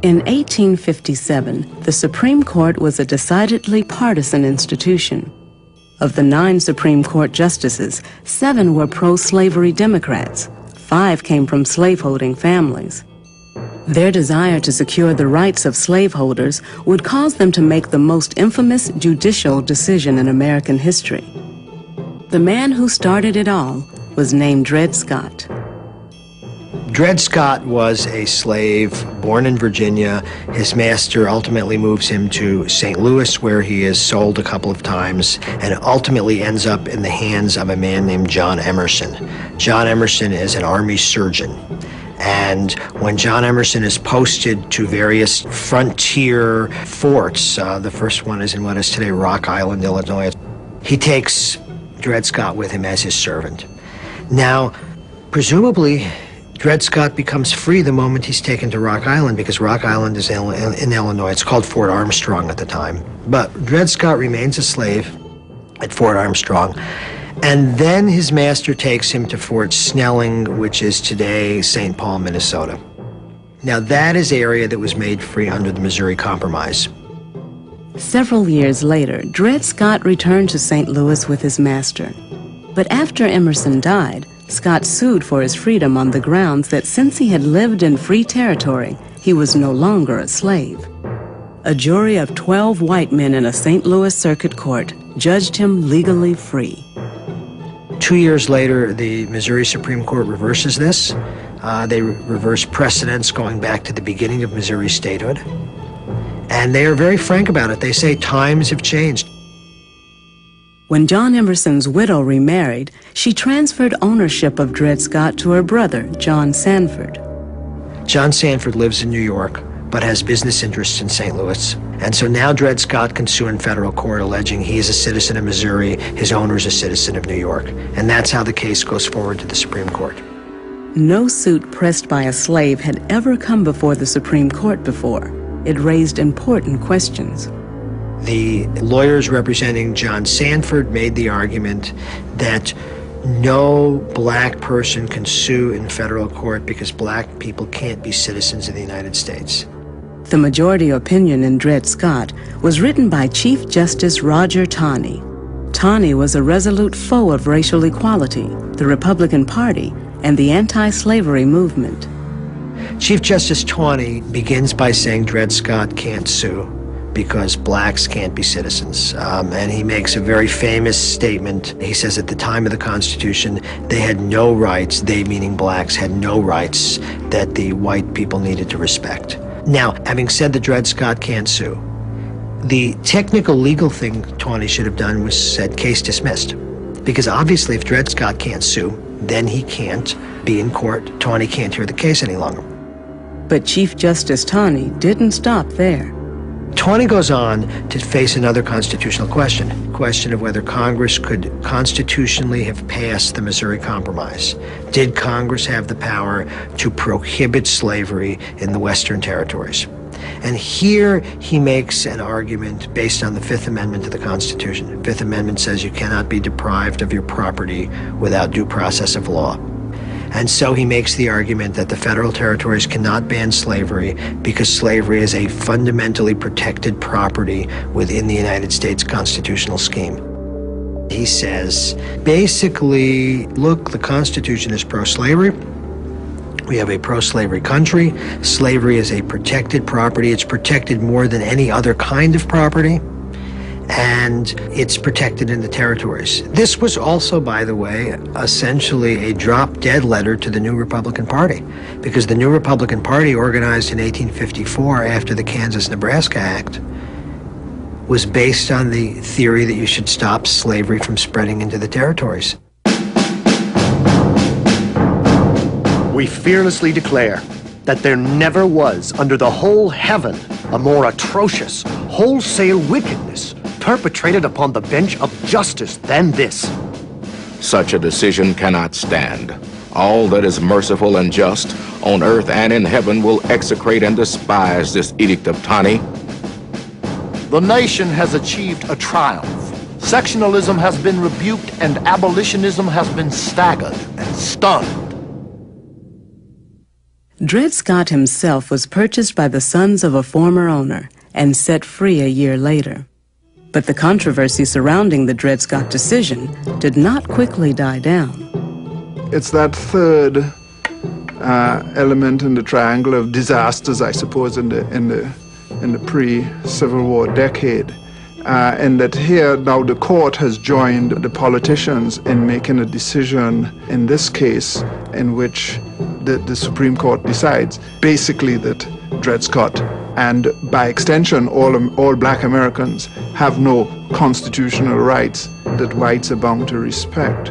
In 1857, the Supreme Court was a decidedly partisan institution. Of the 9 Supreme Court justices, 7 were pro-slavery Democrats. 5 came from slaveholding families. Their desire to secure the rights of slaveholders would cause them to make the most infamous judicial decision in American history. The man who started it all was named Dred Scott. Dred Scott was a slave born in Virginia. His master ultimately moves him to St. Louis, where he is sold a couple of times and ultimately ends up in the hands of a man named John Emerson. John Emerson is an army surgeon. And when John Emerson is posted to various frontier forts, the first one is in what is today Rock Island, Illinois, he takes Dred Scott with him as his servant. Now, presumably, Dred Scott becomes free the moment he's taken to Rock Island, because Rock Island is in Illinois. It's called Fort Armstrong at the time. But Dred Scott remains a slave at Fort Armstrong. And then his master takes him to Fort Snelling, which is today St. Paul, Minnesota. Now, that is the area that was made free under the Missouri Compromise. Several years later, Dred Scott returned to St. Louis with his master. But after Emerson died, Scott sued for his freedom on the grounds that since he had lived in free territory, he was no longer a slave. A jury of 12 white men in a St. Louis circuit court judged him legally free. 2 years later, the Missouri Supreme Court reverses this. They reverse precedents going back to the beginning of Missouri statehood. And they are very frank about it. They say times have changed. When John Emerson's widow remarried, she transferred ownership of Dred Scott to her brother, John Sanford. John Sanford lives in New York, but has business interests in St. Louis. And so now Dred Scott can sue in federal court alleging he is a citizen of Missouri, his owner is a citizen of New York. And that's how the case goes forward to the Supreme Court. No suit pressed by a slave had ever come before the Supreme Court before. It raised important questions. The lawyers representing John Sanford made the argument that no black person can sue in federal court because black people can't be citizens of the United States. The majority opinion in Dred Scott was written by Chief Justice Roger Taney. Taney was a resolute foe of racial equality, the Republican Party, and the anti-slavery movement. Chief Justice Taney begins by saying Dred Scott can't sue because blacks can't be citizens. And he makes a very famous statement. He says at the time of the Constitution, they had no rights, they meaning blacks, had no rights that the white people needed to respect. Now, having said that Dred Scott can't sue, the technical legal thing Taney should have done was said case dismissed. Because obviously if Dred Scott can't sue, then he can't be in court. Taney can't hear the case any longer. But Chief Justice Taney didn't stop there. Taney goes on to face another constitutional question, the question of whether Congress could constitutionally have passed the Missouri Compromise. Did Congress have the power to prohibit slavery in the Western territories? And here he makes an argument based on the Fifth Amendment to the Constitution. The Fifth Amendment says you cannot be deprived of your property without due process of law. And so he makes the argument that the federal territories cannot ban slavery because slavery is a fundamentally protected property within the United States constitutional scheme. He says, basically, look, the Constitution is pro-slavery. We have a pro-slavery country. Slavery is a protected property. It's protected more than any other kind of property. And it's protected in the territories. This was also, by the way, essentially a drop-dead letter to the New Republican Party, because the New Republican Party, organized in 1854 after the Kansas-Nebraska Act, was based on the theory that you should stop slavery from spreading into the territories. We fearlessly declare that there never was under the whole heaven a more atrocious, wholesale wickedness perpetrated upon the bench of justice than this. Such a decision cannot stand. All that is merciful and just on earth and in heaven will execrate and despise this edict of Taney. The nation has achieved a triumph. Sectionalism has been rebuked and abolitionism has been staggered and stunned. Dred Scott himself was purchased by the sons of a former owner and set free a year later. But the controversy surrounding the Dred Scott decision did not quickly die down. It's that third element in the triangle of disasters, I suppose, in the pre-Civil War decade. And that here now the court has joined the politicians in making a decision in this case in which the Supreme Court decides basically that Dred Scott and by extension all black Americans have no constitutional rights that whites are bound to respect.